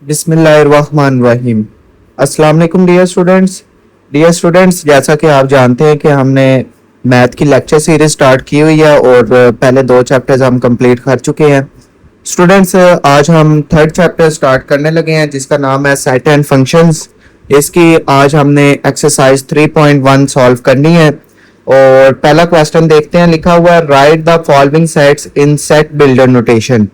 बिस्मिल्लाहिर्रहमानिर्रहीम। अस्सलाम वालेकुम डियर स्टूडेंट्स, जैसा कि आप जानते हैं कि हमने मैथ की लेक्चर सीरीज स्टार्ट की हुई है और पहले 2 चैप्टर्स हम कंप्लीट कर चुके हैं। स्टूडेंट्स, आज हम थर्ड चैप्टर स्टार्ट करने लगे हैं जिसका नाम है सेट एंड फंक्शंस। इसकी आज हमने एक्सरसाइज 3.1 सॉल्व करनी है और पहला क्वेश्चन देखते हैं। लिखा हुआ है write the following sets in set builder notation.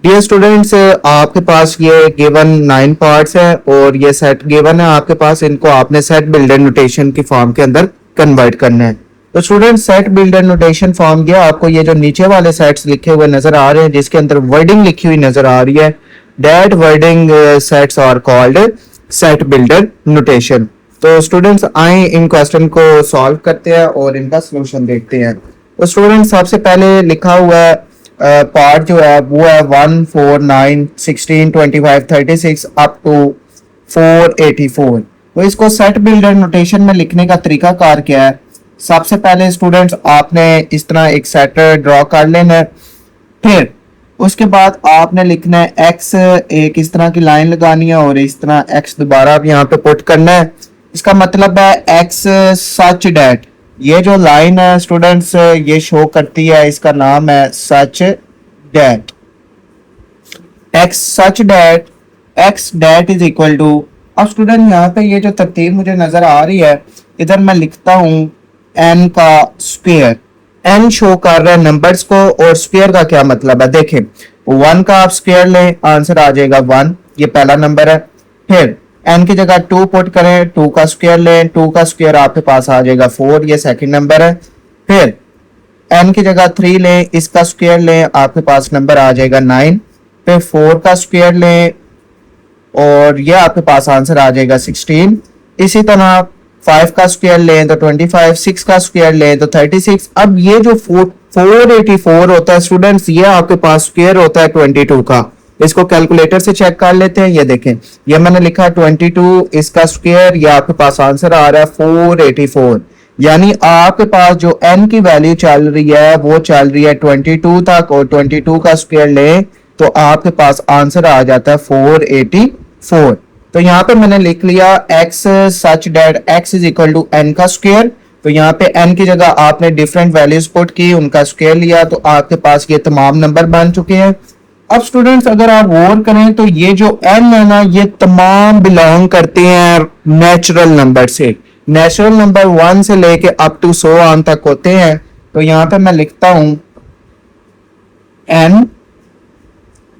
Dear students, आपके पास ये गिवन 9 पार्ट्स है और ये सेट गिवन है आपके पास। इनको आपने सेट बिल्डर नोटेशन की फॉर्म के अंदर कन्वर्ट करना है। तो student, set builder notation form गया आपको ये जो नीचे वाले सेट्स लिखे हुए नजर आ रहे हैं जिसके अंदर वर्डिंग लिखी हुई नजर आ रही है, that wording sets are called set builder notation. तो स्टूडेंट्स, आए इन क्वेश्चन को सॉल्व करते हैं और इनका सोल्यूशन देखते हैं। तो स्टूडेंट, सबसे पहले लिखा हुआ है पार्ट जो है वो है 1, 4, 9, 16, 25, 36 अप टू 484। तो इसको सेट बिल्डर नोटेशन में लिखने का तरीका कार क्या है? सबसे पहले स्टूडेंट्स आपने इस तरह एक सेट ड्रॉ कर लेना है। फिर उसके बाद आपने लिखना है एक्स, एक इस तरह की लाइन लगानी है और इस तरह एक्स दोबारा अब यहाँ पे पुट करना है। इसका मतलब है एक्स सच डेट, ये जो लाइन है स्टूडेंट्स ये शो करती है, इसका नाम है such that. X such that, X that is equal to. अब स्टूडेंट यहाँ पे ये जो तरतीब मुझे नजर आ रही है, इधर मैं लिखता हूँ एन का स्क्वायर। एन शो कर रहा है नंबर्स को और स्क्वायर का क्या मतलब है? देखें, 1 का आप स्क्वायर लें, आंसर आ जाएगा 1, ये पहला नंबर है। फिर एन की जगह 2 पुट करें, 2 का स्क्वायर लें, 2 का स्क्वायर आपके पास आ जाएगा 4, ये सेकंड नंबर है। फिर एन की जगह 3 लें, इसका स्क्वायर लें, आपके पास नंबर आ जाएगा 9। फिर 4 का स्क्वायर लें और ये आपके पास आंसर आ जाएगा 16। इसी तरह 5 का स्क्वायर लें तो 25, 6 का स्क्वायर लें तो 36। अब ये जो 484 होता है स्टूडेंट्स, ये आपके पास स्क्वायर होता है 22 का। इसको कैलकुलेटर से चेक कर लेते हैं। ये देखें, ये मैंने लिखा 22, इसका स्क्वायर, ये आपके पास आंसर आ रहा है 484। यानी आपके पास जो n की वैल्यू चल रही है वो चल रही है 22 तक और 22 का स्क्वायर लें तो आपके पास आंसर आ जाता है 484। तो यहाँ पे मैंने लिख लिया x such that x is equal to n का स्क्वायर। तो यहाँ पे n की जगह आपने डिफरेंट वैल्यूज पुट की, उनका स्क्वायर लिया, तो आपके पास ये तमाम नंबर बन चुके हैं। अब स्टूडेंट्स अगर आप गौर करें तो ये जो n है ना, ये तमाम बिलोंग करते हैं नेचुरल नंबर से। नेचुरल नंबर 1 से लेके अप टू 100 तक होते हैं। तो यहाँ पे मैं लिखता हूं n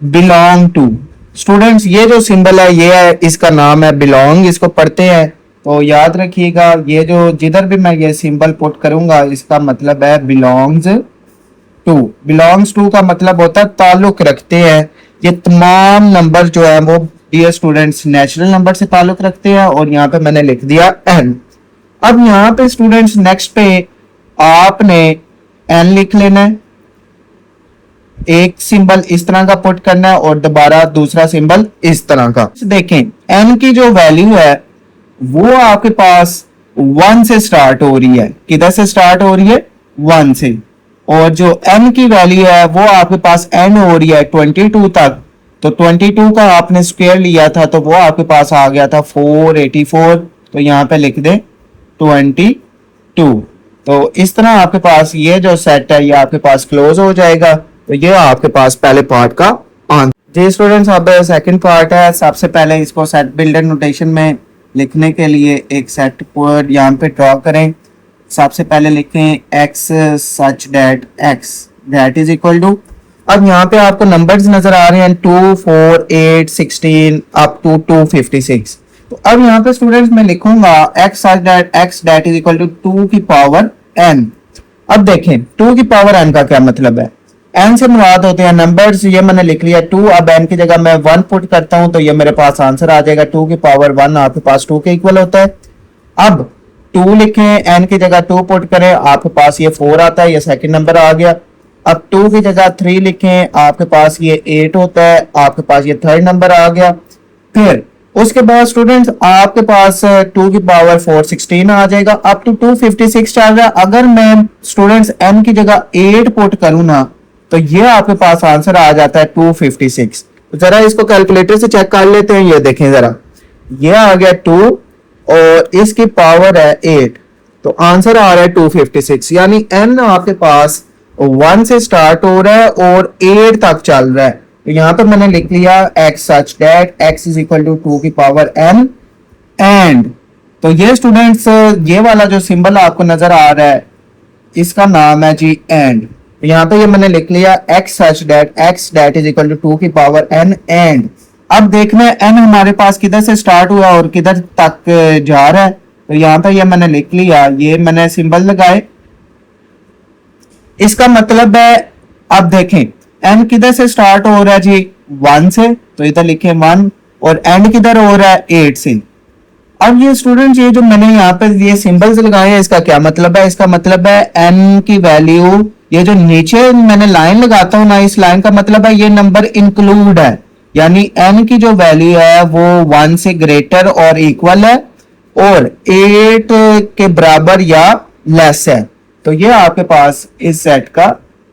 बिलोंग टू। स्टूडेंट्स, ये जो सिंबल है ये है, इसका नाम है बिलोंग, इसको पढ़ते हैं। तो याद रखिएगा, ये जो जिधर भी मैं ये सिंबल पुट करूंगा इसका मतलब है बिलोंग्स टू। बिलोंग्स टू का मतलब होता है ताल्लुक रखते हैं। ये तमाम नंबर जो है वो डियर स्टूडेंट्स नेचुरल नंबर से ताल्लुक रखते हैं और यहाँ पे मैंने लिख दिया n। अब यहाँ पे स्टूडेंट्स नेक्स्ट पे आपने n लिख लेना है, एक सिंबल इस तरह का पुट करना है और दोबारा दूसरा सिंबल इस तरह का। देखें, n की जो वैल्यू है वो आपके पास 1 से स्टार्ट हो रही है। किधर से स्टार्ट हो रही है? 1 से। और जो n की वैल्यू है वो आपके पास n हो रही है 22 तक। तो 22 का आपने स्क्वायर लिया था तो वो आपके पास आ गया था 484। तो यहाँ पे लिख दे 22। तो इस तरह आपके पास ये जो सेट है ये आपके पास क्लोज हो जाएगा। तो ये आपके पास पहले पार्ट का आंसर। जी स्टूडेंट्स, अब सेकंड पार्ट है। सबसे पहले इसको सेट बिल्डर नोटेशन में लिखने के लिए एक सेट पर यहाँ पे ड्रॉ करें। सबसे पहले लिखें x such that x that is equal to. अब यहाँ पे आपको नंबर्स नजर आ रहे हैं 2, 4, 8, 16 अप टू 256। तो अब यहाँ पे स्टूडेंट्स मैं लिखूंगा x such that x that is equal to 2 की पावर n। अब देखें 2 की पावर n का क्या मतलब है? n से मुराद होते हैं नंबर्स। ये मैंने लिख लिया 2। अब n की जगह मैं 1 पुट करता हूं तो ये मेरे पास आंसर आ जाएगा 2 की पावर 1 आपके पास 2 के इक्वल होता है। अब 2 लिखें, n की जगह 2 पुट करें, आपके पास ये 4 आता है, ये सेकंड नंबर आ गया। अब 2 की जगह 3 लिखें, आपके पास ये 8 होता है, आपके पास ये थर्ड नंबर आ गया। फिर उसके बाद स्टूडेंट्स आपके पास 2 की पावर 4 16 आ जाएगा, अप टू 256 चल रहा है। अगर मैं स्टूडेंट्स n की जगह 8 पुट करूं ना तो ये आपके पास आंसर आ जाता है 256। तो जरा इसको कैलकुलेटर से चेक कर लेते हैं। ये देखें जरा, ये आ गया 2 और इसकी पावर है 8, तो आंसर आ रहा है 256। यानी n आपके पास 1 से स्टार्ट हो रहा है और 8 तक चल रहा है। तो यहाँ पर मैंने लिख लिया x such that x is equal to 2 की पावर n एंड, तो ये स्टूडेंट्स ये वाला जो सिंबल आपको नजर आ रहा है इसका नाम है जी एंड। यहाँ पे ये मैंने लिख लिया x such that x that is equal to 2 की पावर n एंड। अब देखना है n हमारे पास किधर से स्टार्ट हुआ और किधर तक जा रहा है। तो यहाँ पे ये मैंने लिख लिया, ये मैंने सिंबल लगाए, इसका मतलब है अब देखें n किधर से स्टार्ट हो रहा है जी 1 से, तो इधर लिखे 1 और एंड किधर हो रहा है 8 से। अब ये स्टूडेंट्स ये जो मैंने यहाँ पे ये सिंबल्स लगाए हैं इसका क्या मतलब है? इसका मतलब है n की वैल्यू, ये जो नीचे मैंने लाइन लगाता हूँ ना, इस लाइन का मतलब है ये नंबर इंक्लूड है, यानी n की जो वैल्यू है वो 1 से ग्रेटर और इक्वल है और 8 के बराबर या लेस है। तो ये आपके पास इस सेट का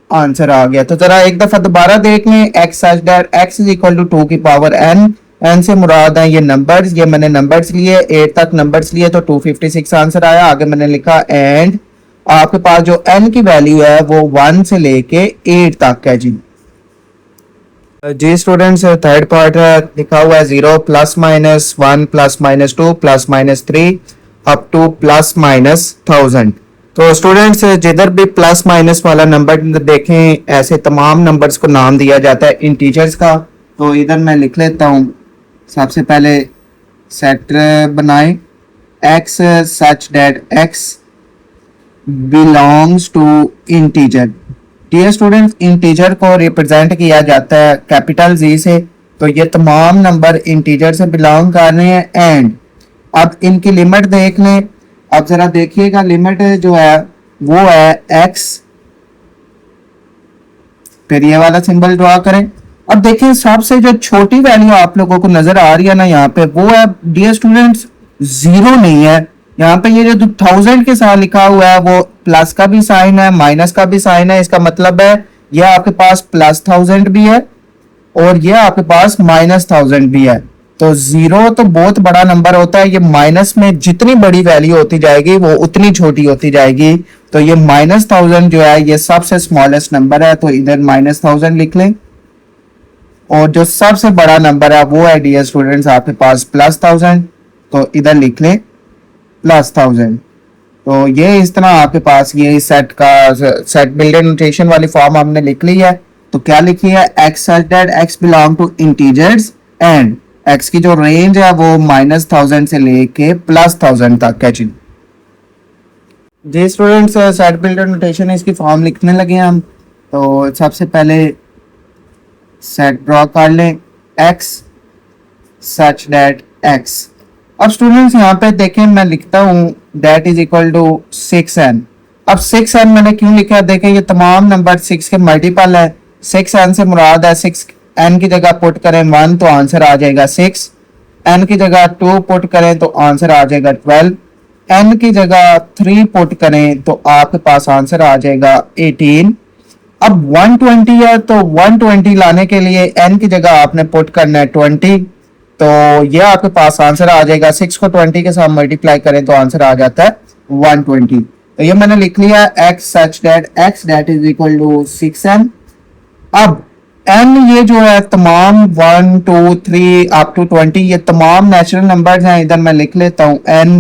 आंसर आ गया। तो जरा एक दफा दोबारा देख लें, x such that x is equal to 2 की पावर n, n से मुराद है ये नंबर्स, ये मैंने नंबर्स लिए 8 तक नंबर्स लिए तो 256 आंसर आया। आगे मैंने लिखा एंड आपके पास जो n की वैल्यू है वो 1 से लेके 8 तक है जी। जी स्टूडेंट्स थर्ड पार्ट है, लिखा हुआ है 0 plus minus 1 plus minus 2 plus minus 3 up two plus minus 1000। तो स्टूडेंट्स जिधर भी प्लस माइनस वाला नंबर देखें ऐसे तमाम नंबर्स को नाम दिया जाता है इंटीजर्स का। तो इधर मैं लिख लेता हूँ, सबसे पहले सेट बनाए x such that x belongs to integer। Dear students integer को रिप्रेजेंट किया जाता है कैपिटल Z से, तो ये तमाम नंबर इंटीजर से बिलोंग कर रहे हैं एंड। अब इनकी लिमिट देख लें, अब जरा देखिएगा लिमिट जो है वो है x, फिर ये वाला सिंबल ड्रॉ करें। अब देखिए सबसे जो छोटी वैल्यू आप लोगों को नजर आ रही है ना यहाँ पे, वो है डियर स्टूडेंट्स 0 नहीं है। यहाँ पे ये जो 1000 के साथ लिखा हुआ है वो प्लस का भी साइन है माइनस का भी साइन है, इसका मतलब है ये आपके पास प्लस 1000 भी है और ये आपके पास माइनस 1000 भी है। तो 0 तो बहुत बड़ा नंबर होता है, ये माइनस में जितनी बड़ी वैल्यू होती जाएगी वो उतनी छोटी होती जाएगी। तो ये माइनस 1000 जो है ये सबसे स्मॉलेस्ट नंबर है, तो इधर माइनस 1000 लिख लें। और जो सबसे बड़ा नंबर है वो है डियर स्टूडेंट्स आपके पास प्लस 1000, तो इधर लिख लें प्लस 1000। तो ये इस तरह आपके पास ये सेट का सेट बिल्डर नोटेशन वाली फॉर्म हमने लिख ली है। तो क्या लिखी है, x such that x belong to integers and x की जो रेंज है वो माइनस 1000 से लेके प्लस 1000 तक है जी स्टूडेंट्स सेट बिल्डर नोटेशन है, इसकी फॉर्म लिखने लगे हम। तो सबसे पहले सेट ड्रॉ कर लें x such that x। अब स्टूडेंट्स यहाँ पे देखें मैं लिखता हूँ that is equal to 6n। अब 6n मैंने क्यों लिखा है, देखें ये तमाम नंबर 6 के मल्टीपल है। 6n से मुराद है 6n की जगह पुट करें 1 तो आंसर आ जाएगा 6, n की जगह 2 पुट करें तो आंसर आ जाएगा 12, n की जगह 3 पुट करें तो आपके पास आंसर आ जाएगा 18। अब 120 है तो 120 लाने के लिए n की जगह आपने पुट करना है 20, तो ये आपके पास आंसर आ जाएगा। 6 को 20 के साथ मल्टीप्लाई करें तो आंसर आ जाता है 120। तो ये मैंने लिख लिया x such that x that is equal to 6n। अब n ये जो है तमाम 1 2 3 अप टू 20 ये तमाम नेचुरल नंबर्स हैं। इधर मैं लिख लेता हूँ n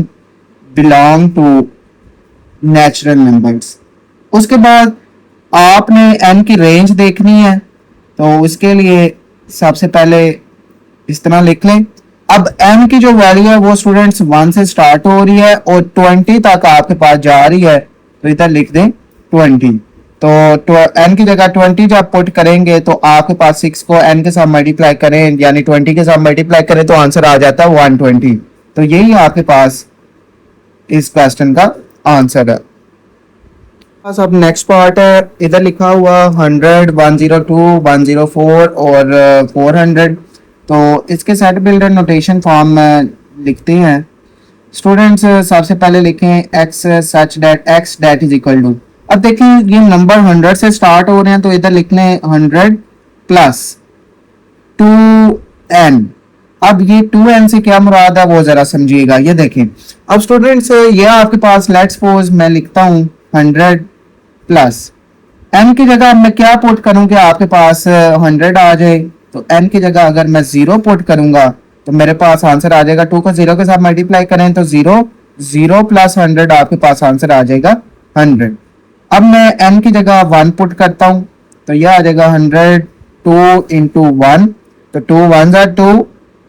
belong to natural numbers. उसके बाद आपने n की रेंज देखनी है, तो उसके लिए सबसे पहले इस तरह लिख लें। अब n की जो वैल्यू है वो स्टूडेंट्स 1 से स्टार्ट हो रही है और 20 तक आपके पास जा रही है, तो इधर लिख दें 20। तो n की जगह 20 जब पुट करेंगे तो आपके पास 6 को n के साथ मल्टीप्लाई करें यानी 20 के साथ मल्टीप्लाई करें तो आंसर आ जाता है 120। तो यही आपके पास इस क्वेश्चन का आंसर है। अब नेक्स्ट पार्ट है, इधर लिखा हुआ 100 102 104 और 400। तो इसके सेट बिल्डर नोटेशन फॉर्म में लिखते हैं स्टूडेंट्स। सबसे पहले लिखें x such that x that is equal to। अब देखिए ये नंबर 100 से स्टार्ट हो रहे हैं तो इधर लिख लें 100 प्लस 2n। अब ये 2n से क्या मुराद है वो जरा समझिएगा। ये देखें, अब स्टूडेंट्स ये आपके पास लेट्स सपोज मैं लिखता हूँ 100 प्लस n की जगह मैं क्या पुट करूँ कि आपके पास 100 आ जाए। तो n की जगह अगर मैं 0 पुट करूंगा तो मेरे पास आंसर आ जाएगा। 2 को 0 के साथ मल्टीप्लाई करें तो 0 0 प्लस 100 आपके पास आंसर आ जाएगा 100। अब मैं n की जगह 1 पुट करता हूँ तो यह आ जाएगा 100 2 इंटू 1, तो 2 1 2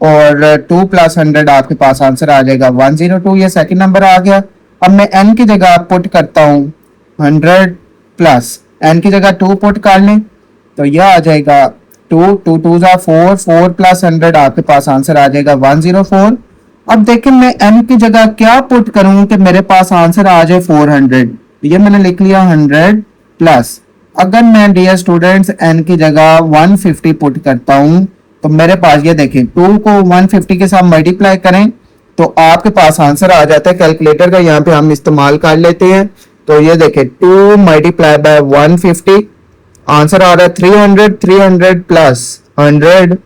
और 2 प्लस 100 आपके पास आंसर आ जाएगा 102। ये सेकंड नंबर आ गया। अब मैं n की जगह पुट करता हूँ 100 प्लस n की जगह 2 पुट कर लें तो यह आ जाएगा 2 2 2 4 4 प्लस 100 आपके पास आंसर आ जाएगा 104। अब देखें मैं n की जगह क्या पुट करूं कि मेरे पास आंसर आ जाए 400। ये मैंने लिख लिया 100 प्लस, अगर मैं डियर स्टूडेंट्स n की जगह 150 पुट करता हूं तो मेरे पास ये देखें 2 को 150 के साथ मल्टीप्लाई करें तो आपके पास आंसर आ जाता है। कैलकुलेटर का यहाँ पे हम इस्तेमाल कर लेते हैं। तो ये देखें 2 मल्टीप्लाई बाय 150 आंसर आ रहा है 300, 300 प्लस 100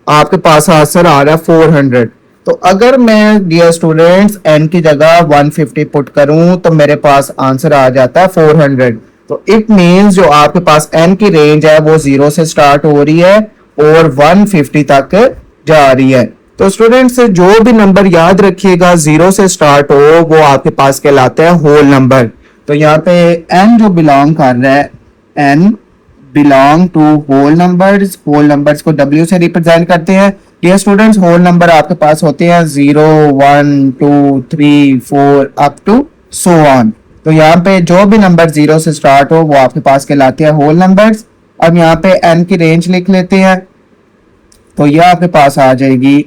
आपके पास आंसर आ रहा है 400। तो अगर मैं डियर स्टूडेंट्स n की जगह 150 पुट करूं तो मेरे पास आंसर आ जाता है 400। तो इट मींस जो आपके पास n की रेंज है वो 0 से स्टार्ट हो रही है और 150 तक जा रही है। तो स्टूडेंट्स जो भी नंबर याद रखिएगा 0 से स्टार्ट हो वो आपके पास कहलाता है होल नंबर। तो यहाँ पे n जो बिलोंग कर रहा है, n belong to whole numbers, whole numbers को w से रिप्रेजेंट करते हैं। ये स्टूडेंट्स होल नंबर आपके पास होते हैं 0 1 2 3 4 अप टू सो ऑन। तो यहाँ पे जो भी नंबर 0 से स्टार्ट हो वो आपके पास कहलाते हैं होल नंबर्स। अब यहाँ पे n की रेंज लिख लेते हैं तो यह आपके पास आ जाएगी,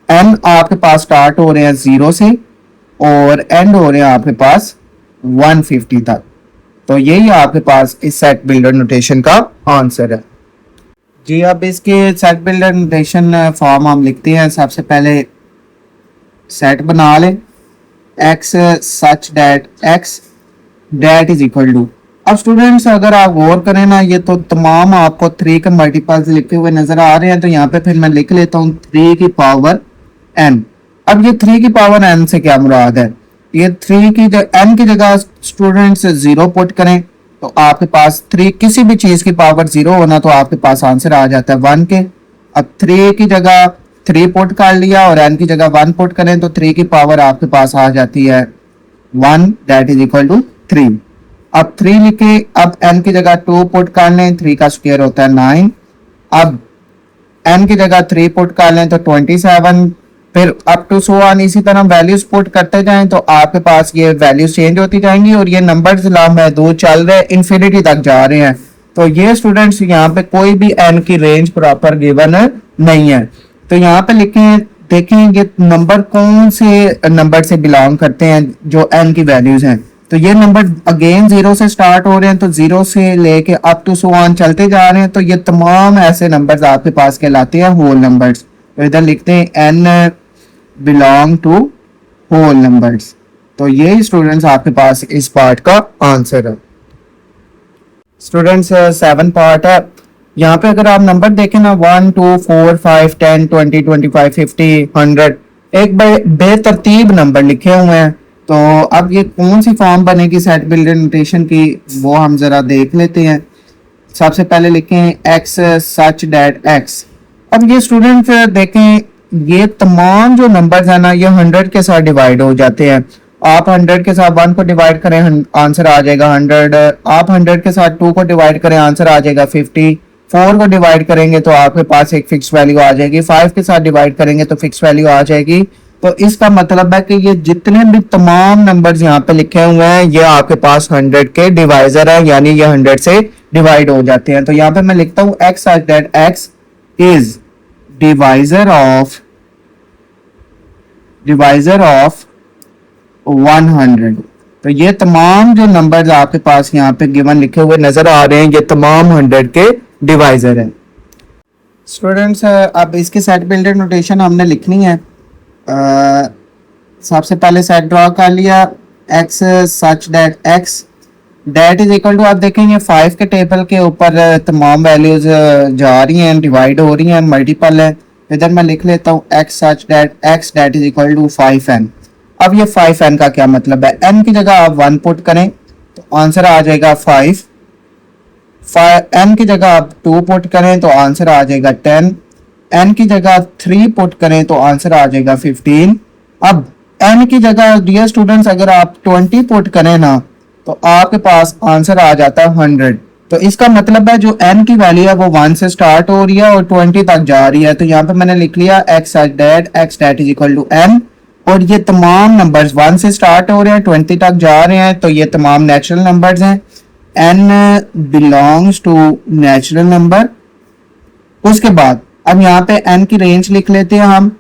n आपके पास स्टार्ट हो रहे हैं 0 से और एंड हो रहे हैं आपके पास 150 तक। तो यही आपके पास इस सेट बिल्डर नोटेशन का आंसर है जी। अब इसके सेट बिल्डर नोटेशन फॉर्म हम लिखते हैं। सबसे पहले सेट बना लें x such that x that is equal to. अब स्टूडेंट्स अगर आप गौर करें ना, ये तो तमाम आपको 3 के मल्टीपल्स लिखे हुए नजर आ रहे हैं। तो यहाँ पे फिर मैं लिख लेता हूँ 3 की पावर n। अब ये 3 की पावर n से क्या मुराद है, ये 3 की n की जगह स्टूडेंट्स 0 पुट करें तो आपके पास 3 किसी भी चीज की पावर 0 होना तो आपके पास आंसर आ जाता है 1 के। अब 3 की जगह 3 पुट कर लिया और n की जगह 1 पुट करें तो 3 की पावर आपके पास आ जाती है 1 दैट इज इक्वल टू 3। अब 3 लिखे, अब n की जगह 2 पुट कर लें, 3 का स्क्वायर होता है 9। अब n की जगह 3 पुट कर लें तो 27, फिर अप टू सो ऑन इसी तरह वैल्यूज पुट करते जाएं तो आपके पास ये वैल्यूज चेंज होती जाएंगी और ये नंबर्स लामहदूद चल रहे हैं, इन्फिनिटी तक जा रहे हैं। तो ये स्टूडेंट्स यहाँ पे कोई भी n की रेंज प्रॉपर गिवन नहीं है। तो यहाँ पे लिखें, देखें ये नंबर कौन से नंबर से बिलोंग करते हैं जो n की वैल्यूज हैं। तो ये नंबर अगेन 0 से स्टार्ट हो रहे हैं तो 0 से लेके अप टू सो ऑन चलते जा रहे हैं। तो ये तमाम ऐसे नंबर्स आपके पास कहलाते हैं होल नंबर्स। तो इधर लिखते हैं n belong to whole numbers. तो ये स्टूडेंट्स आपके पास इस पार्ट का आंसर है। स्टूडेंट्स 7 पार्ट है। यहाँ पे अगर आप नंबर देखें ना 1 2 4 5 10 20 25 50 100 एक बेतरतीब नंबर लिखे हुए हैं। तो अब ये कौन सी फॉर्म बनेगी सेट बिल्डर नोटेशन की वो हम जरा देख लेते हैं। सबसे पहले लिखें x सच दैट x। अब ये स्टूडेंट देखें ये तमाम जो नंबर्स है ना ये 100 के साथ डिवाइड हो जाते हैं। आप 100 के साथ 1 को डिवाइड करें आंसर आ जाएगा 100। आप 100 के साथ 2 को डिवाइड करें आंसर आ जाएगा 50। 4 को डिवाइड करेंगे तो आपके पास एक फिक्स वैल्यू आ जाएगी। 5 के साथ डिवाइड करेंगे तो फिक्स वैल्यू आ जाएगी। तो इसका मतलब है कि ये जितने भी तमाम नंबर्स यहाँ पे लिखे हुए हैं ये आपके पास 100 के डिवाइजर है, यानी ये 100 से डिवाइड हो जाते हैं। तो यहाँ पे मैं लिखता हूँ x such that x is divisor of 100। तो ये तमाम जो नंबर्स आपके पास यहाँ पे गिवन लिखे हुए नजर आ रहे हैं ये तमाम 100 के डिवाइजर हैं। स्टूडेंट्स अब इसके सेट बिल्डर नोटेशन हमने लिखनी है। सबसे पहले सेट ड्रॉ कर लिया x such that x that is equal to, आप देखेंगे 5 के टेबल के ऊपर तमाम वैल्यूज जा रही हैं, डिवाइड हो रही हैं, मल्टीपल है। इधर मैं लिख लेता हूँ x such that x that is equal to 5n। अब ये 5n का क्या मतलब है, n की जगह आप 1 पुट करें तो आंसर आ जाएगा 5, n की जगह आप 2 पुट करें तो आंसर आ जाएगा 10, n की जगह 3 पुट करें तो आंसर आ जाएगा 15। अब n की जगह डियर स्टूडेंट्स अगर आप 20 पुट करें ना तो आपके पास आंसर आ जाता है 100। तो इसका मतलब है जो n की वैल्यू है वो 1 से स्टार्ट हो रही है और 20 तक जा रही है। तो यहाँ पे मैंने लिख लिया x that is equal to n, और ये तमाम नंबर्स 1 से स्टार्ट हो रहे हैं 20 तक जा रहे हैं, तो ये तमाम नेचुरल नंबर्स हैं। n belongs to natural number. उसके बाद अब यहाँ पे n की रेंज लिख लेते हैं हम।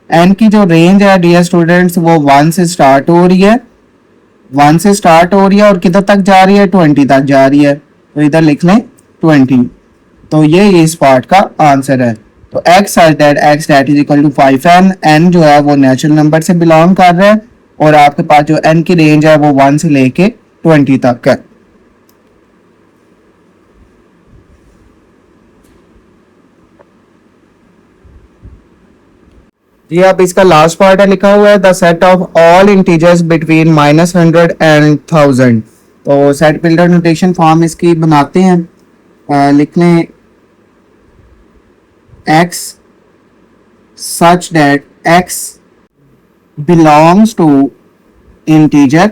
n की जो रेंज है डियर स्टूडेंट्स वो 1 से स्टार्ट हो रही है, 1 से स्टार्ट हो रही है और किधर तक जा रही है, 20 तक जा रही है। तो इधर लिख लें 20। तो ये इस पार्ट का आंसर है। तो x that is equal to 5n, n जो है वो नेचुरल नंबर से बिलोंग कर रहा है और आपके पास जो n की रेंज है वो 1 से लेके 20 तक है। जी अब इसका लास्ट पार्ट है, लिखा हुआ है the set of all integers between -100 and 1000। तो सेट बिल्डर नोटेशन फॉर्म इसकी बनाते हैं। लिख लें x such that x belongs to integer।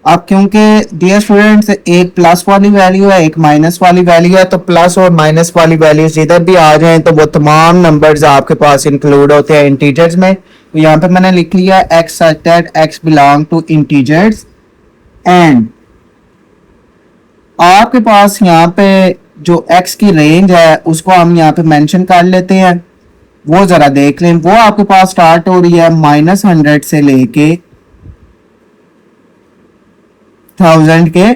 अब क्योंकि डियर स्टूडेंट्स एक प्लस वाली वैल्यू है एक माइनस वाली वैल्यू है, तो प्लस और माइनस वाली वैल्यूज इधर भी आ जाएं तो वो तमाम नंबर्स आपके पास इंक्लूड होते हैं इंटीजर्स में। तो यहाँ पे मैंने लिख लिया x such that x belong to integers and आपके पास यहाँ पे जो x की रेंज है उसको हम यहाँ पे मेंशन कर लेते हैं। वो जरा देख लें, वो आपके पास स्टार्ट हो रही है -100 से लेके 1000 के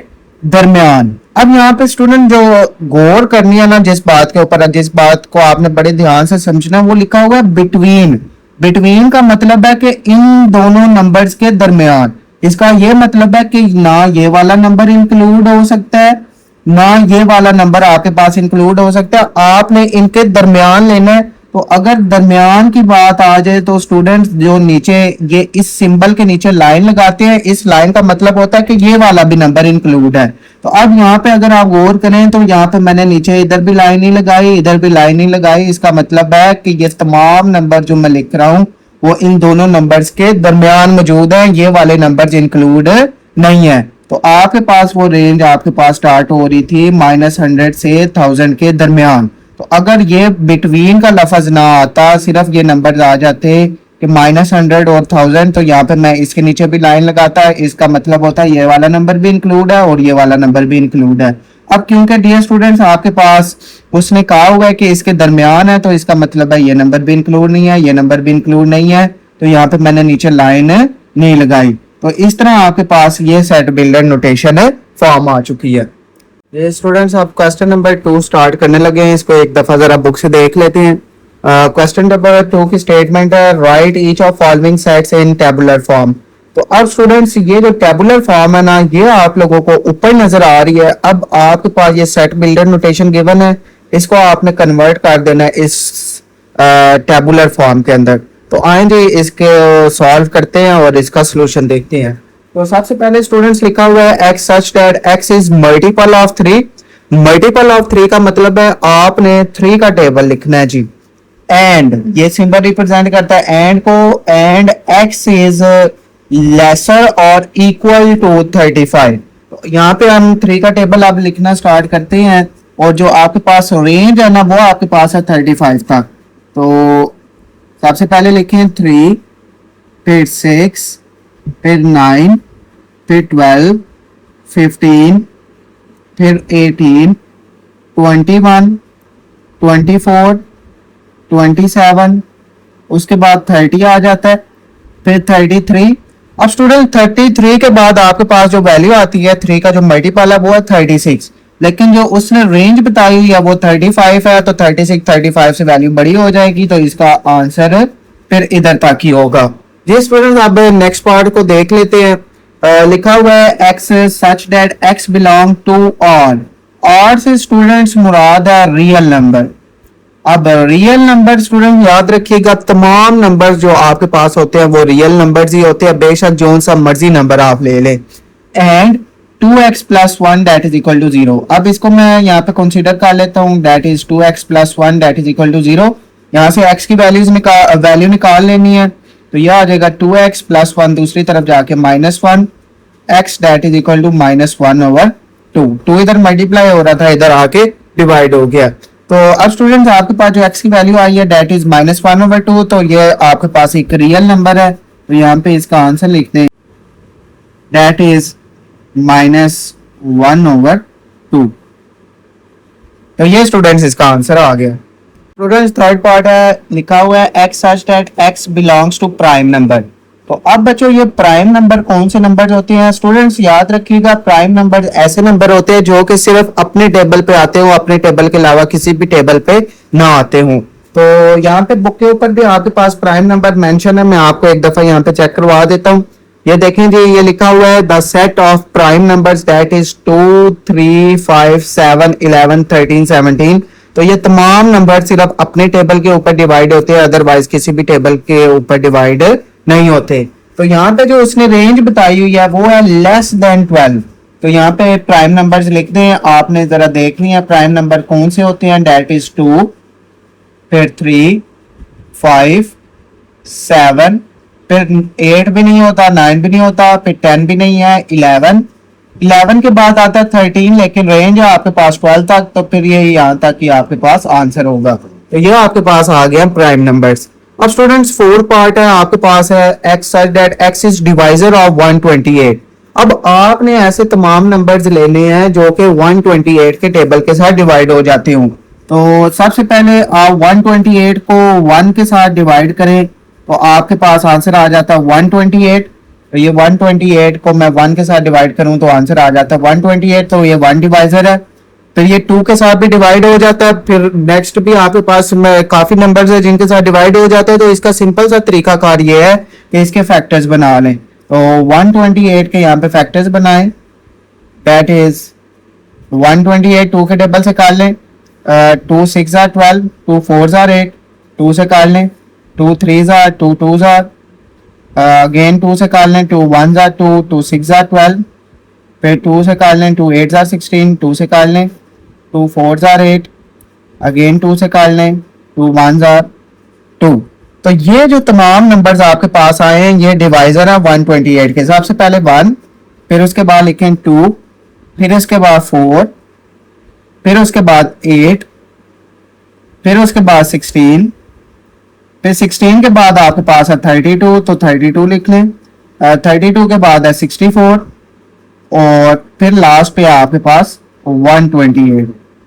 दरमियान। अब यहाँ पे स्टूडेंट जो गौर करनी है ना जिस बात के ऊपर, जिस बात को आपने बड़े ध्यान से समझना, वो लिखा हुआ है बिटवीन। बिटवीन का मतलब है कि इन दोनों नंबर्स के दरमियान। इसका ये मतलब है कि ना ये वाला नंबर इंक्लूड हो सकता है ना ये वाला नंबर आपके पास इंक्लूड हो सकता है, आपने इनके दरमियान लेना है। तो अगर दरमियान की बात आ जाए तो स्टूडेंट्स जो नीचे ये इस सिंबल के नीचे लाइन लगाते हैं, इस लाइन का मतलब होता है कि ये वाला भी नंबर इंक्लूड है। तो अब यहाँ पे अगर आप गौर करें तो यहाँ पे मैंने नीचे इधर भी लाइन नहीं लगाई इधर भी लाइन नहीं लगाई, इसका मतलब है कि ये तमाम नंबर जो मैं लिख रहा हूँ वो इन दोनों नंबर्स के दरमियान मौजूद है, ये वाले नंबर्स इंक्लूड नहीं है। तो आपके पास वो रेंज आपके पास स्टार्ट हो रही थी -100 से 1000 के दरमियान। तो अगर ये बिटवीन का लफज ना आता, सिर्फ ये नंबर आ जाते कि -100 और 1000, तो यहाँ पे मैं इसके नीचे भी लाइन लगाता है, इसका मतलब होता है ये वाला नंबर भी इंक्लूड है और ये वाला नंबर भी इंक्लूड है। अब क्योंकि डियर स्टूडेंट्स आपके पास उसने कहा हुआ है कि इसके दरमियान है, तो इसका मतलब है ये नंबर भी इंक्लूड नहीं है, ये नंबर भी इंक्लूड नहीं है, तो यहाँ पे मैंने नीचे लाइन नहीं लगाई। तो इस तरह आपके पास ये सेट बिल्डर नोटेशन फॉर्म आ चुकी है। ये स्टूडेंट्स आप क्वेश्चन नंबर 2 स्टार्ट करने लगे हैं, इसको एक दफा जरा बुक से देख लेते हैं। क्वेश्चन नंबर 2 की स्टेटमेंट है right each of following sets in tabular form. तो अब स्टूडेंट्स ये जो टेबुलर फॉर्म है ना, ये आप लोगों को ऊपर नजर आ रही है। अब आपके पास ये सेट बिल्डर नोटेशन गिवन है, इसको आपने कन्वर्ट कर देना है इस टेबुलर फॉर्म के अंदर। तो आए जी इसके सॉल्व करते हैं और इसका सोल्यूशन देखते हैं। तो सबसे पहले स्टूडेंट्स लिखा हुआ है x such that x is multiple of 3। Multiple of 3 का मतलब है आपने 3 का टेबल लिखना है जी। एंड ये सिंबल रिप्रेजेंट करता है एंड को, एंड x is लेसर और इक्वल टू 35। तो यहाँ पे हम 3 का टेबल अब लिखना स्टार्ट करते हैं और जो आपके पास रेंज है ना वो आपके पास है 35 तक। तो सबसे पहले लिखें 3, फिर 6, फिर 9, फिर 12, 15, फिर 18, 21, 24, 27, उसके बाद 30 आ जाता है, फिर 33। अब स्टूडेंट 33 के बाद आपके पास जो वैल्यू आती है 3 का जो मल्टीपल है वो है 36, लेकिन जो उसने रेंज बताई हुई है वो 35 है, तो 36 35 से वैल्यू बड़ी हो जाएगी, तो इसका आंसर फिर इधर तक ही होगा। जी स्टूडेंट्स अब नेक्स्ट पार्ट को देख लेते हैं। लिखा हुआ है x such that x belong to R से स्टूडेंट्स मुराद है रियल नंबर। अब रियल नंबर स्टूडेंट याद रखिएगा, तमाम नंबर जो आपके पास होते हैं वो रियल नंबर्स ही होते हैं, बेशक जो सा मर्जी नंबर आप ले लें। And 2x plus 1 that is equal to 0। अब इसको मैं यहाँ पे कंसीडर कर लेता हूँ, that is 2x plus 1 that is equal to 0। यहाँ से x की वैल्यू निकाल लेनी है, तो यह आ जाएगा 2x प्लस 1, दूसरी तरफ जाके -1 x that is equal to -1/2। 2 इधर मल्टीप्लाई हो रहा था, इधर आके डिवाइड हो गया। तो अब स्टूडेंट्स आपके पास जो x की वैल्यू आई है दैट इज -1/2, तो ये आपके पास एक रियल नंबर है। तो यहाँ पे इसका आंसर लिखते हैं, दैट इज -1/2। तो ये स्टूडेंट्स इसका आंसर आ गया। स्टूडेंट्स थर्ड पार्ट है, लिखा हुआ है x such that x belongs to prime number. तो अब बच्चों ये प्राइम नंबर कौन से नंबर होते हैं? स्टूडेंट्स याद रखिएगा, प्राइम नंबर ऐसे नंबर होते हैं जो कि सिर्फ अपने टेबल पे आते हो, अपने टेबल के अलावा किसी भी टेबल पे ना आते हो। तो यहाँ पे बुक के ऊपर भी आपके पास प्राइम नंबर मेंशन है, मैं आपको एक दफा यहाँ पे चेक करवा देता हूँ। ये देखें जी, ये लिखा हुआ है the set of prime numbers that is 2, 3, 5, 7, 11, 13, 17। तो ये तमाम नंबर सिर्फ अपने टेबल के ऊपर डिवाइड होते हैं, अदरवाइज किसी भी टेबल के ऊपर डिवाइड नहीं होते। तो यहाँ पे जो उसने रेंज बताई हुई है वो है लेस देन 12। तो यहाँ पे प्राइम नंबर्स लिखते हैं, आपने जरा देखनी है प्राइम नंबर कौन से होते हैं। दैट इज 2, फिर 3, 5, 7, फिर 8 भी नहीं होता, 9 भी नहीं होता, फिर 10 भी नहीं है, 11 के बाद आता है 13, लेकिन रेंज है आपके पास 12 तक। तो फिर ये यहाँ तक कि आपके पास आंसर होगा। तो ये आपके पास आ गया प्राइम नंबर्स। अब स्टूडेंट्स फोर्थ पार्ट है, आपके पास है x such that x is divisor of 128। अब आपने ऐसे तमाम नंबर्स लेने हैं जो कि 128 के टेबल के साथ डिवाइड हो जाते हो। तो सबसे पहले आप 128 को 1 के साथ डिवाइड करें, तो आपके पास आंसर आ जाता है 128। तो ये 128 को मैं 1 के साथ डिवाइड करूं तो आंसर आ जाता है 128। तो ये 1 डिवाइजर है। तो ये 2 के साथ भी डिवाइड हो जाता है। फिर नेक्स्ट भी आपके पास काफी नंबर्स है जिनके साथ डिवाइड हो जाता है। तो इसका सिंपल सा तरीका कार ये है कि इसके फैक्टर्स बना लें। तो 128 के यहाँ पे फैक्टर्स बनाएं, दैट इज 128 2 के टेबल से काट लें, 2 6 are 12, 2 4 are 8, 2 से काट लें, 2 3 are 2 2 are अगेन 2 से काट लें, 2 1 are 2, 2 6 are 12, फिर 2 से काट लें, 2 8 are 16, 2 से काट लें, 2 4 are 8, अगेन 2 से काट लें, 2 1 are 2। तो ये जो तमाम नंबर्स आपके पास आए हैं ये डिवाइजर है 128 के। सबसे पहले 1, फिर उसके बाद लिखें 2, फिर उसके बाद 4, फिर उसके बाद 8, फिर उसके बाद 16, फिर 16 के बाद आपके पास है 32, तो 32 लिख लें, 32 के बाद है 64 और फिर लास्ट पे आपके पास 128।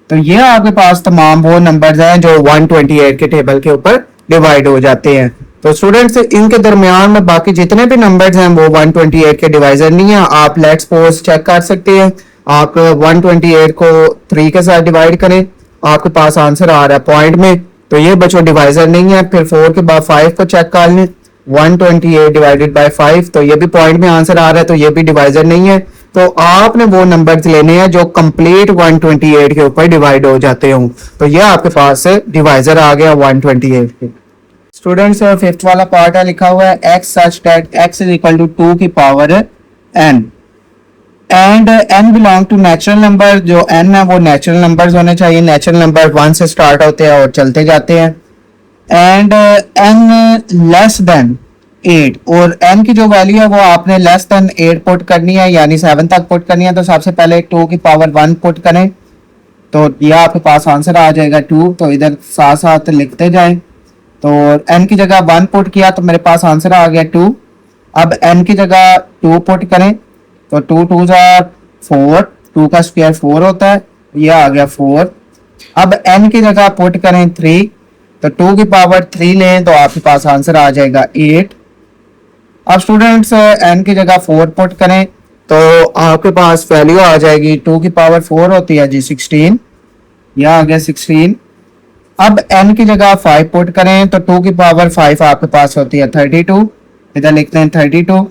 तो ये आपके पास तमाम वो नंबर्स हैं जो 128 के टेबल के ऊपर डिवाइड हो जाते हैं। तो स्टूडेंट्स इनके दरमियान में बाकी जितने भी नंबर्स हैं वो 128 के डिवाइजर नहीं है। आप लेट्स सपोज चेक कर सकते हैं, आप 128 को 3 के साथ डिवाइड करें, आपके पास आंसर आ रहा है पॉइंट में, तो ये बच्चों डिवाइजर नहीं है। फिर 4 के बाद 5 को चेक कर लें, 128 डिवाइडेड बाय 5, तो ये भी पॉइंट में आंसर आ रहा है, तो ये भी डिवाइजर नहीं है। तो आपने वो नंबर्स लेने हैं जो कंप्लीट 128 के ऊपर डिवाइड हो जाते हो। तो ये आपके पास डिवाइजर आ गया 128 के। स्टूडेंट्स फिफ्थ वाला पार्ट है, लिखा हुआ है x such that x is equal to 2 की power n and n belong to natural number. जो n है वो नेचुरल नंबर्स होने चाहिए, नेचुरल नंबर 1 से स्टार्ट होते हैं और चलते जाते हैं। एंड n लेस देन 8, और n की जो वैल्यू है वो आपने लेस देन 8 पुट करनी है, यानी 7 तक पुट करनी है। तो सबसे पहले 2 की पावर 1 पुट करें, तो यह आपके पास आंसर आ जाएगा 2। तो इधर साथ साथ लिखते जाएं। तो n की जगह 1 पुट किया तो मेरे पास आंसर आ गया 2। अब n की जगह 2 पुट करें, तो 2 2 4, 2 का स्क्वायर 4 होता है, यह आ गया 4। अब n की जगह पुट करें 3, तो 2 की पावर 3 लें तो आपके पास आंसर आ जाएगा 8। अब स्टूडेंट्स n की जगह 4 पुट करें तो आपके पास वैल्यू आ जाएगी, 2 की पावर 4 होती है जी 16, यह आ गया 16। अब n की जगह 5 पुट करें तो 2 की पावर 5 आपके पास होती है 32, इधर लिखते हैं 32।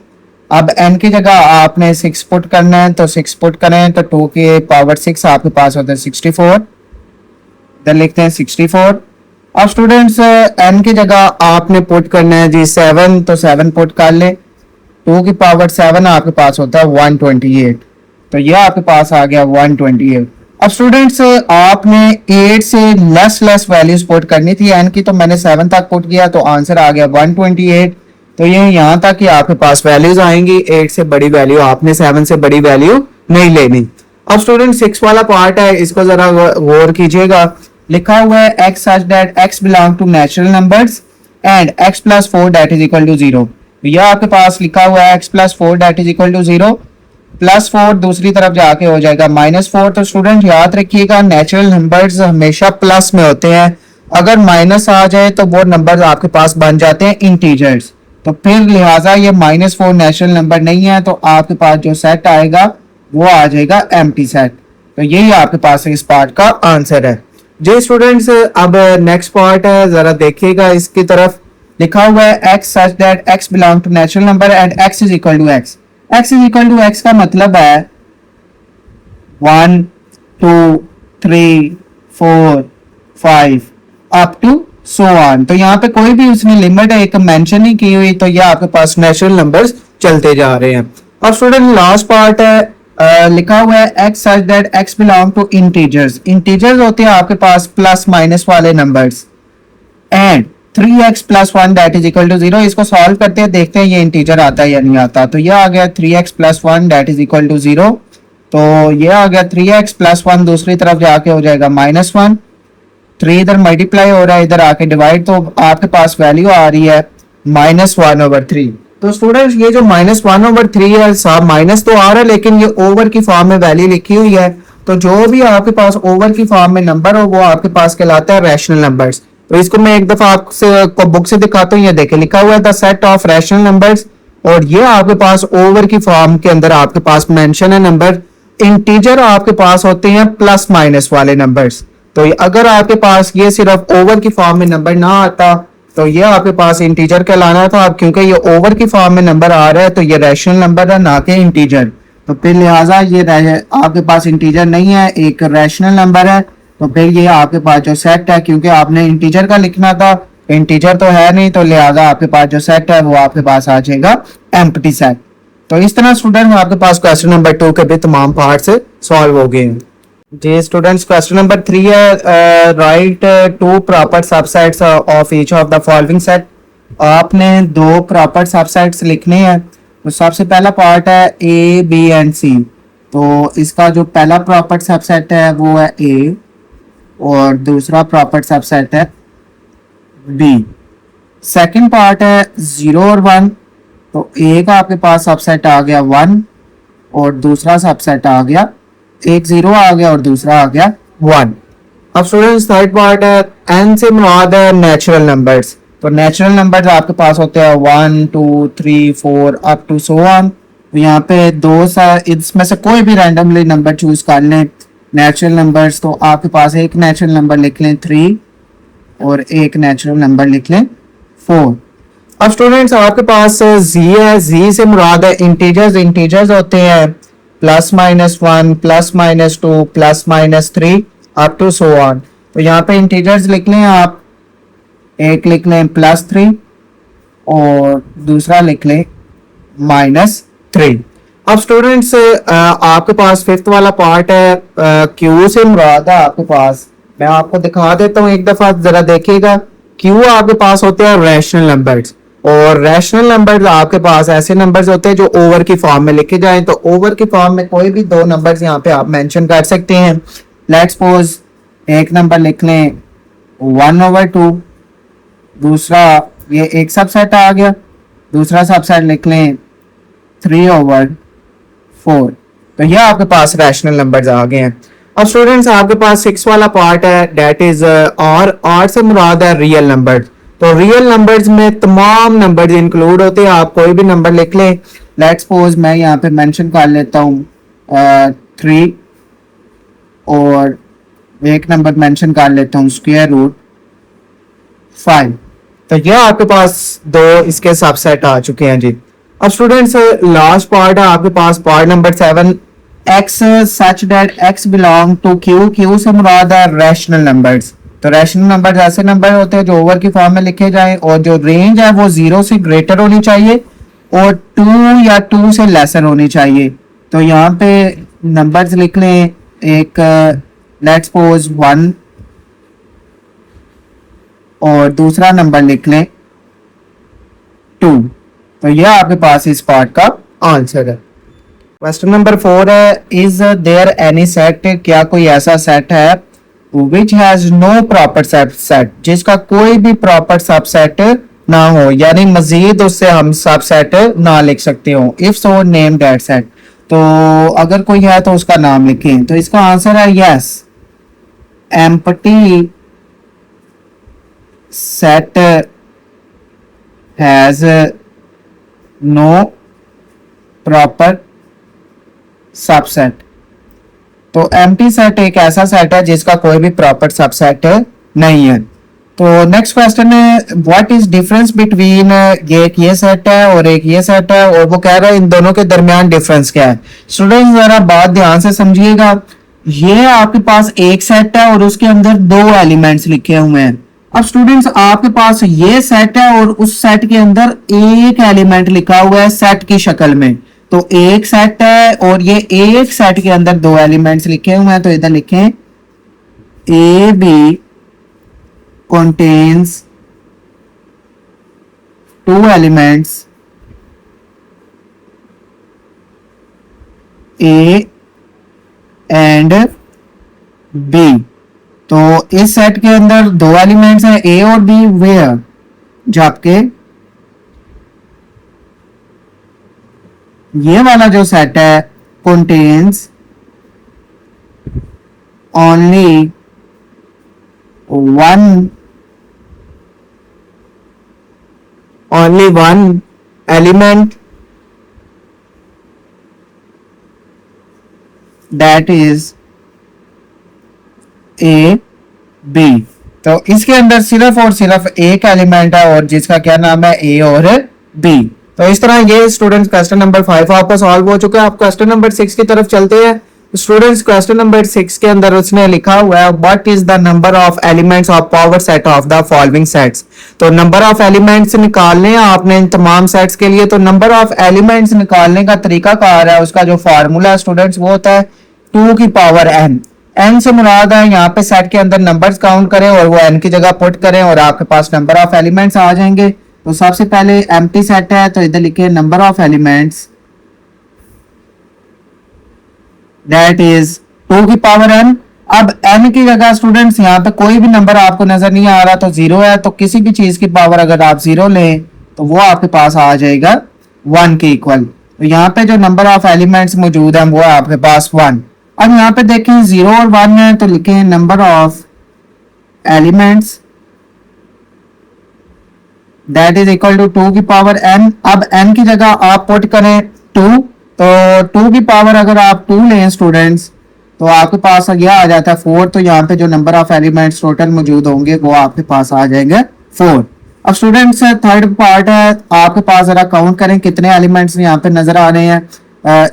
अब n की जगह आपने 6 पुट करना है, तो 6 पुट करें तो 2 की पावर 6 आपके पास होता है 64, इधर लिखते हैं 64। अब स्टूडेंट्स n की जगह आपने पुट करना है जी 7, तो 7 पुट कर ले, 2 की पावर 7 आपके पास होता है 128, तो ये आपके पास आ गया 128। अब स्टूडेंट्स आपने 8 से लेस वैल्यूज पुट करनी थी n की, तो मैंने 7 तक पुट किया तो आंसर आ गया 128। तो ये यहाँ तक कि आपके पास वैल्यूज आएंगी, 8 से बड़ी वैल्यू आपने 7 से बड़ी वैल्यू नहीं लेनी। अब स्टूडेंट 6 वाला पार्ट है, इसको जरा गौर कीजिएगा। लिखा हुआ है x such that x belong to natural numbers and x plus 4 that is equal to 0। यह आपके पास लिखा हुआ है x plus 4 that is equal to 0, plus 4 दूसरी तरफ जाके हो जाएगा -4। तो स्टूडेंट याद रखिएगा नेचुरल नंबर्स हमेशा प्लस में होते हैं, अगर माइनस आ जाए तो वो नंबर्स आपके पास बन जाते हैं इंटीजर्स, तो फिर लिहाजा ये -4 नेचुरल नंबर नहीं है, तो आपके पास जो सेट आएगा वो आ जाएगा एम्प्टी सेट। तो यही आपके पास इस पार्ट का आंसर है जी स्टूडेंट्स। अब नेक्स्ट पार्ट है, जरा देखिएगा इसकी तरफ। लिखा हुआ है x such that x belong to natural number and x is equal to x। x is equal to x का मतलब है 1 2 3 4 5 अप टू सो ऑन। तो यहाँ पे कोई भी उसने लिमिट एक मेंशन नहीं की हुई, तो ये आपके पास नेचुरल नंबर्स चलते जा रहे हैं। अब स्टूडेंट लास्ट पार्ट है, लिखा हुआ है x such that x belong to integers। Integers होते हैं आपके पास प्लस माइनस वाले numbers, and 3x plus 1 that is equal to 0। इसको सॉल्व करते हैं, देखते हैं ये इंटीजर आता है या नहीं आता। तो ये आ गया 3x plus 1 that is equal to 0, तो ये आ गया 3x plus 1 दूसरी तरफ जाके हो जाएगा -1, 3 इधर मल्टीप्लाई हो रहा है, इधर आके डिवाइड, तो आपके पास वैल्यू आ रही है -1/3। तो स्टूडेंट्स ये जो -1/3 है, साहब माइनस तो आ रहा है लेकिन ये ओवर की फॉर्म में वैल्यू लिखी हुई है, तो जो भी आपके पास ओवर की फॉर्म में नंबर हो वो आपके पास कहलाता है रैशनल नंबर्स। तो इसको मैं एक दफा आपको बुक से दिखाता हूँ। ये देखे लिखा हुआ है the set of rational numbers, और ये आपके पास ओवर की फॉर्म के अंदर आपके पास मेंशन है नंबर। इंटीजर आपके पास होते हैं प्लस माइनस वाले नंबर्स, तो अगर आपके पास ये सिर्फ ओवर की फॉर्म में नंबर ना आता तो ये आपके पास इंटीजर कहलाना था। अब क्योंकि ये ओवर की फॉर्म में नंबर आ रहा है तो ये रैशनल नंबर है ना कि इंटीजर, तो फिर लिहाजा ये आपके पास इंटीजर नहीं है, एक रैशनल नंबर है। तो फिर ये आपके पास जो सेट है, क्योंकि आपने इंटीजर का लिखना था, इंटीजर तो है नहीं, तो लिहाजा आपके पास जो सेट है वो आपके पास आ जाएगा एम्प्टी सेट। तो इस तरह स्टूडेंट आपके पास क्वेश्चन नंबर 2 के भी तमाम पार्ट से सॉल्व हो गए हैं जी स्टूडेंट्स। क्वेश्चन नंबर 3 है, right 2 proper subsets of each of the following set. आपने 2 प्रॉपर सबसेट्स लिखने हैं। तो सबसे पहला पार्ट है ए बी एंड सी। तो इसका जो पहला प्रॉपर सबसेट है वो है ए, और दूसरा प्रॉपर सबसेट है बी। सेकंड पार्ट है 0 और 1। तो ए का आपके पास सबसेट आ गया 1 और दूसरा सबसेट आ गया, एक 0 आ गया और दूसरा आ गया 1। अब स्टूडेंट्स थर्ड पार्ट है एन से मुराद है नेचुरल नंबर्स। तो नेचुरल नंबर्स आपके पास होते हैं 1 2 3 4 अप टू सो ऑन। तो यहाँ पे दो इसमें से कोई भी रैंडमली नंबर चूज कर लें नेचुरल नंबर्स। तो आपके पास एक नेचुरल नंबर लिख लें 3 और एक नेचुरल नंबर लिख लें 4। अब स्टूडेंट्स आपके पास जी है, जी से मुराद है इंटीजर्स। इंटीजर्स होते हैं +-1 +-2 +-3 अप टू सो ऑन। तो यहाँ पे इंटीजर्स लिख लें आप, एक लिख लें +3 और दूसरा लिख लें -3। अब स्टूडेंट्स आपके पास फिफ्थ वाला पार्ट है, क्यू से मुराद है आपके पास, मैं आपको दिखा देता हूँ एक दफा, जरा देखिएगा। क्यू आपके पास होते हैं रैशनल नंबर्स, और रैशनल नंबर्स आपके पास ऐसे नंबर्स होते हैं जो ओवर की फॉर्म में लिखे जाएं। तो ओवर की फॉर्म में कोई भी 2 नंबर्स यहाँ पे आप मेंशन कर सकते हैं। लेट्स सपोज एक नंबर लिख लें 1/2, दूसरा ये एक सबसेट आ गया, दूसरा सबसेट लिख लें 3/4। तो ये आपके पास रैशनल नंबर्स आ गए हैं। अब स्टूडेंट्स आपके पास 6 वाला पार्ट है, डेट इज और से मुराद है रियल नंबर। तो रियल नंबर्स में तमाम नंबर्स इंक्लूड होते हैं, आप कोई भी नंबर लिख लें। लेट्स सपोज मैं यहाँ पे मेंशन कर लेता हूँ 3 और एक नंबर मेंशन कर लेता हूँ √5। तो ये आपके पास 2 इसके सबसेट आ चुके हैं जी। अब स्टूडेंट्स लास्ट पार्ट है आपके पास, part number 7, x such that x belong to q, q से मुराद है रैशनल नंबर्स। तो रैशनल नंबर ऐसे नंबर होते हैं जो ओवर की फॉर्म में लिखे जाए और जो रेंज है वो 0 से ग्रेटर होनी चाहिए और 2 या 2 से लेसर होनी चाहिए। तो यहाँ पे नंबर्स लिख लें, एक लेट्स सपोज 1 और दूसरा नंबर लिख लें 2। तो यह आपके पास इस पार्ट का आंसर है। क्वेश्चन नंबर 4 है, इज देयर एनी सेट, क्या कोई ऐसा सेट है which has no proper subset, जिसका कोई भी प्रॉपर सबसेट ना हो, यानी मजीद उससे हम सबसेट ना लिख सकते हो। If so name that set, तो अगर कोई है तो उसका नाम लिखें। तो इसका आंसर है yes, empty set has no proper subset. तो एम्प्टी सेट एक ऐसा सेट है जिसका कोई भी प्रॉपर सबसेट नहीं है। तो नेक्स्ट क्वेश्चन है, व्हाट इज डिफरेंस बिटवीन, एक ये सेट है और एक ये सेट है, और वो कह रहा है इन दोनों के दरमियान डिफरेंस क्या है। स्टूडेंट्स जरा बात ध्यान से समझिएगा, ये आपके पास एक सेट है और उसके अंदर 2 एलिमेंट्स लिखे हुए हैं। अब स्टूडेंट्स आपके पास ये सेट है और उस सेट के अंदर एक एलिमेंट लिखा हुआ है सेट की शक्ल में। तो एक सेट है और ये एक सेट के अंदर 2 एलिमेंट्स लिखे हुए हैं। तो इधर लिखें A B contains 2 elements A and B। तो इस सेट के अंदर 2 एलिमेंट्स हैं A और B, वेयर, जबकि ये वाला जो सेट है contains only one element, that is A B। तो इसके अंदर सिर्फ और सिर्फ एक एलिमेंट है और जिसका क्या नाम है A और B। तो इस तरह ये स्टूडेंट्स क्वेश्चन नंबर 5 आपका सॉल्व हो चुका है। आप क्वेश्चन नंबर 6 की तरफ चलते हैं। स्टूडेंट्स क्वेश्चन नंबर 6 के अंदर उसने लिखा हुआ है, what is the number of elements of power set of the following sets. तो नंबर ऑफ एलिमेंट्स निकालने हैं आपने इन तमाम सेट्स के लिए। तो नंबर ऑफ एलिमेंट्स निकालने का तरीका कार है, उसका जो फार्मूला स्टूडेंट्स वो होता है 2 की पावर n। n से मुराद है यहाँ पे सेट के अंदर नंबर्स काउंट करें और वो n की जगह पुट करें और आपके पास नंबर ऑफ एलिमेंट्स आ जाएंगे। तो सबसे पहले एम्प्टी सेट है, तो इधर लिखे number of elements that is 2 की पावर n। अब n की जगह स्टूडेंट्स यहाँ पे कोई भी नंबर आपको नजर नहीं आ रहा तो 0 है, तो किसी भी चीज की पावर अगर आप 0 लें तो वो आपके पास आ जाएगा 1 के इक्वल। तो यहाँ पे जो नंबर ऑफ एलिमेंट्स मौजूद हैं वो है आपके पास 1। अब यहाँ पे देखें 0 और 1 है, तो लिखें number of elements that is equal to 2 की पावर n। अब n की जगह आप पुट करें 2, तो 2 की पावर अगर आप 2 लें स्टूडेंट्स तो आपके पास यह आ जाता है 4। तो यहाँ पे जो नंबर ऑफ एलिमेंट्स टोटल मौजूद होंगे वो आपके पास आ जाएंगे 4। अब स्टूडेंट्स थर्ड पार्ट है, आपके पास जरा काउंट करें कितने एलिमेंट्स यहाँ पे नजर आ रहे हैं।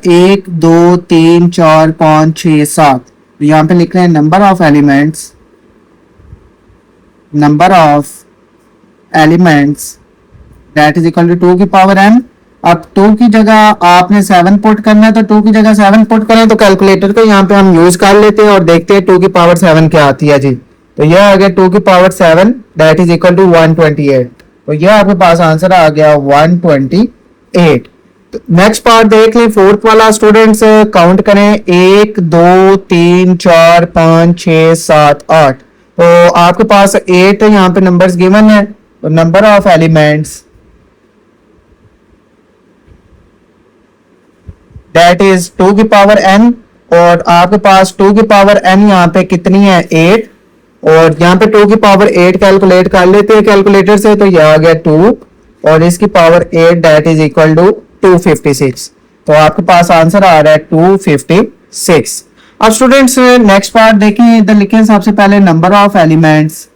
1 2 3 4 5 6 7। तो यहाँ पे लिख रहे हैं number of elements that is equal to 2 की पावर n। अब 2 की जगह आपने 7 पुट करना है, तो 2 की जगह 7 पुट करें तो कैलकुलेटर को यहाँ पे हम यूज कर लेते हैं और देखते हैं 2 की पावर 7 क्या आती है जी। तो यह आ गया 2 की power 7 that is equal to 128। तो यह आपके पास आंसर आ गया 128। तो नेक्स्ट पार्ट देख लें, फोर्थ वाला स्टूडेंट्स काउंट करें 1 2 3 4 5 6 7 8। तो आपके पास 8 यहाँ पे नंबर्स गिवन है। तो number of elements that is 2 की पावर n और आपके पास 2 की पावर n यहाँ पे कितनी है 8 और यहाँ पे 2 की पावर 8 कैलकुलेट कर लेते हैं कैलकुलेटर से। तो यह आ गया 2 और इसकी power 8 that is equal to 256। तो आपके पास आंसर आ रहा है 256। अब स्टूडेंट्स नेक्स्ट पार्ट देखें, इधर लिखें सबसे पहले number of elements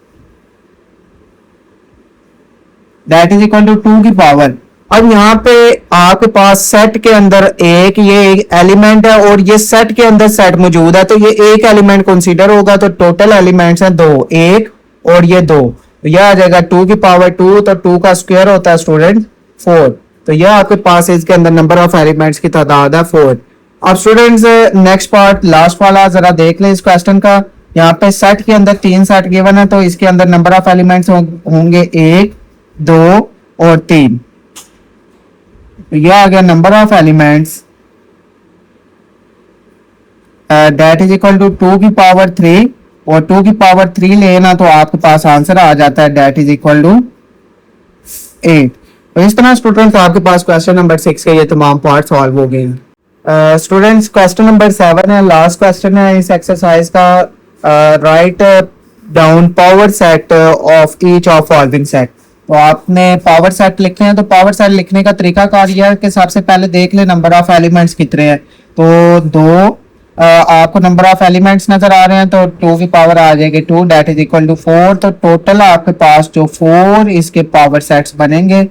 that is equal to 2 की पावर। अब यहाँ पे आपके पास सेट के अंदर एक ये एलिमेंट है और ये सेट के अंदर सेट मौजूद है, तो ये एक एलिमेंट कंसीडर होगा। तो टोटल एलिमेंट्स हैं दो, एक और ये दो, तो यह आ जाएगा 2 की पावर 2, तो 2 का स्क्वायर होता है स्टूडेंट 4। तो यह आपके पास इसके अंदर नंबर ऑफ एलिमेंट्स की तादाद है 4। अब स्टूडेंट्स नेक्स्ट पार्ट लास्ट वाला जरा देख लें इस क्वेश्चन का। यहाँ पे सेट के अंदर 3 सेट गिवन है, तो इसके अंदर नंबर ऑफ एलिमेंट्स होंगे 1, 2 और 3। तो यह आ गया number of elements that is equal to 2 की पावर 3, और 2 की पावर 3 लेना तो आपके पास आंसर आ जाता है दैट इज इक्वल टू 8। तो इस तरह स्टूडेंट्स आपके पास क्वेश्चन नंबर 6 के ये तमाम पार्ट सॉल्व हो गए हैं। स्टूडेंट्स क्वेश्चन नंबर 7 है, लास्ट क्वेश्चन है इस एक्सरसाइज का। Write down power set of each of following set. तो आपने पावर सेट लिखे हैं, तो पावर सेट लिखने का तरीका कार यह है कि सबसे पहले देख ले नंबर ऑफ एलिमेंट्स कितने हैं। तो दो आपको नंबर ऑफ एलिमेंट्स नजर आ रहे हैं, तो 2 की पावर आ जाएगी 2 दैट इज इक्वल टू 4। तो टोटल आपके पास जो 4 इसके पावर सेट्स बनेंगे।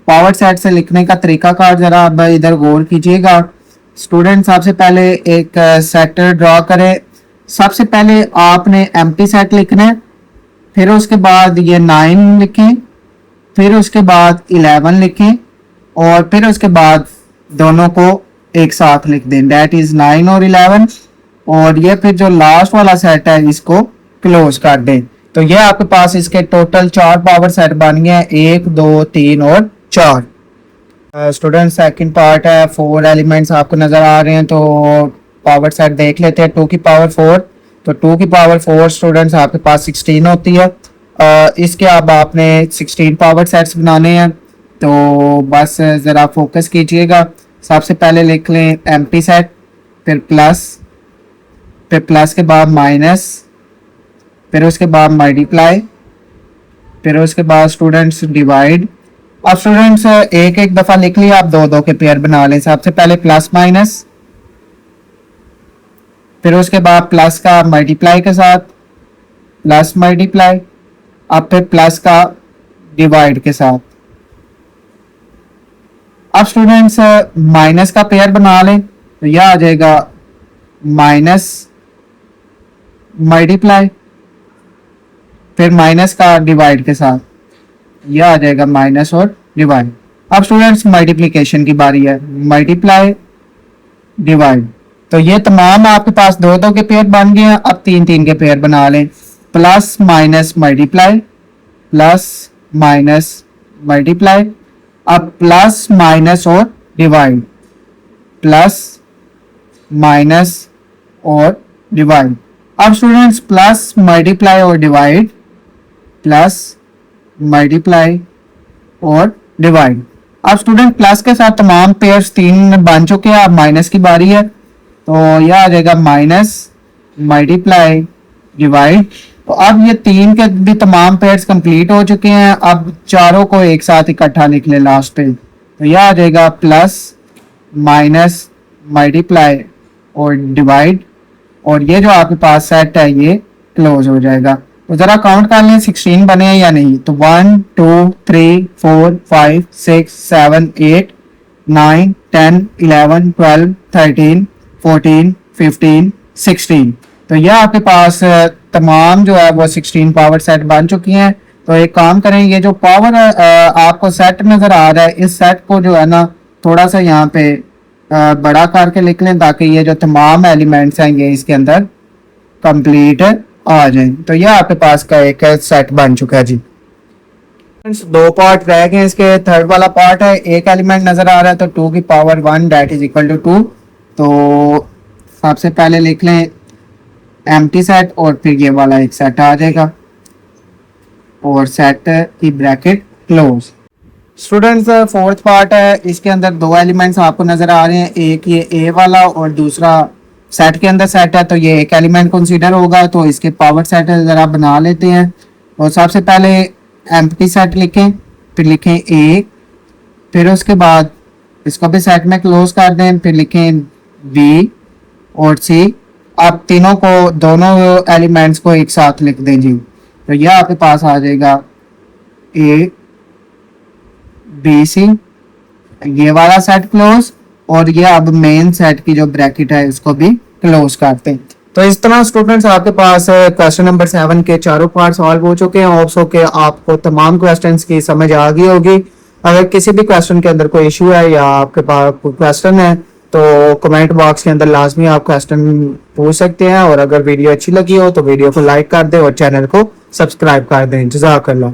पावर सेट से लिखने का तरीका कार जरा आप इधर गौर कीजिएगा। स्टूडेंट सबसे पहले एक सेट ड्रॉ करें। सबसे पहले आपने एम्प्टी सेट लिखना है, फिर उसके बाद ये 9 लिखें, फिर उसके बाद 11 लिखें, और फिर उसके बाद दोनों को एक साथ लिख दें दैट इज 9 और 11। और ये फिर जो लास्ट वाला सेट है इसको क्लोज कर दें। तो ये आपके पास इसके टोटल 4 पावर सेट बन गए हैं, 1, 2, 3 और 4। स्टूडेंट सेकंड पार्ट है, 4 एलिमेंट्स आपको नजर आ रहे हैं, तो पावर सेट देख लेते हैं। 2 की पावर 4, तो 2 की पावर 4 स्टूडेंट्स आपके पास 16 होती है। इसके अब आपने 16 पावर सेट्स बनाने हैं, तो बस ज़रा फोकस कीजिएगा। सबसे पहले लिख लें एम्प्टी सेट, फिर प्लस, फिर प्लस के बाद माइनस, फिर उसके बाद मल्टीप्लाई, फिर उसके बाद स्टूडेंट्स डिवाइड। अब स्टूडेंट्स एक एक दफ़ा लिख लिया, आप 2-2 के पेयर बना लें। सबसे पहले प्लस माइनस, फिर उसके बाद प्लस का मल्टीप्लाई के साथ प्लस मल्टीप्लाई, अब फिर प्लस का डिवाइड के साथ। अब स्टूडेंट्स माइनस का पेयर बना लें, तो यह आ जाएगा माइनस मल्टीप्लाई, फिर माइनस का डिवाइड के साथ, यह आ जाएगा माइनस और डिवाइड। अब स्टूडेंट्स मल्टीप्लिकेशन की बारी है, मल्टीप्लाई डिवाइड। तो ये तमाम आपके पास 2-2 के पेयर बन गए हैं। अब 3-3 के पेयर बना लें, plus minus multiply, plus minus multiply, अब प्लस माइनस और डिवाइड, प्लस माइनस और डिवाइड। अब स्टूडेंट्स प्लस मल्टीप्लाई और डिवाइड, प्लस मल्टीप्लाई और डिवाइड। अब स्टूडेंट प्लस के साथ तमाम पेयर्स 3 बन चुके हैं, अब माइनस की बारी है, तो यह आ जाएगा माइनस मल्टीप्लाई डिवाइड। तो अब ये 3 के भी तमाम पेयर्स कंप्लीट हो चुके हैं। अब चारों को एक साथ इकट्ठा लिख ले लास्ट पे, तो यह आ जाएगा प्लस माइनस मल्टीप्लाई और डिवाइड, और ये जो आपके पास सेट है ये क्लोज हो जाएगा। तो जरा काउंट कर लें 16 बने हैं या नहीं। तो 1, 2, 3, 4, 5, 6, 7, 8, 9, 10, 11, 12, 13, 14, 15, 16। तो यह आपके पास तमाम जो है वो 16 पावर सेट बन चुकी हैं। तो एक काम करें, ये जो पावर आपको सेट नजर आ रहा है, इस सेट को जो है ना थोड़ा सा यहाँ पे बड़ा करके लिख लें, ताकि ये जो तमाम एलिमेंट्स हैं ये इसके अंदर कंप्लीट आ जाए। तो यह आपके पास का एक सेट बन चुका है जी। 2 पार्ट रह गए, इसके थर्ड वाला पार्ट है। एक एलिमेंट नजर आ रहा है, तो 2 की power 1 that is equal to 2। तो सबसे पहले लिख लें एम्प्टी सेट, और फिर ये वाला एक सेट आ जाएगा, और सेट की bracket close. Students fourth part है, इसके अंदर 2 एलिमेंट्स आपको नजर आ रहे हैं, एक ये ए वाला और दूसरा सेट के अंदर सेट है, तो ये एक एलिमेंट कंसीडर होगा। तो इसके पावर सेट जरा बना लेते हैं। और सबसे पहले एम्प्टी सेट लिखें, फिर लिखें ए, फिर उसके बाद इसको भी सेट में क्लोज कर दें, फिर लिखें बी और सी। आप तीनों को, दोनों एलिमेंट्स को एक साथ लिख दें जी। तो यह आपके पास आ जाएगा ए बी सी, ये वाला सेट क्लोज, और ये अब मेन सेट की जो ब्रैकेट है इसको भी क्लोज करते हैं। तो इस तरह स्टूडेंट्स आपके पास क्वेश्चन नंबर 7 के चारों पार्ट सॉल्व हो चुके हैं। होप्स हो के आपको तमाम क्वेश्चंस की समझ आ गई होगी। अगर किसी भी क्वेश्चन के अंदर कोई इशू है या आपके पास कोई क्वेश्चन है तो कमेंट बॉक्स के अंदर लाजमी आप क्वेश्चन पूछ सकते हैं। और अगर वीडियो अच्छी लगी हो तो वीडियो को लाइक कर दें और चैनल को सब्सक्राइब कर दें। जज़ाकल्लाह।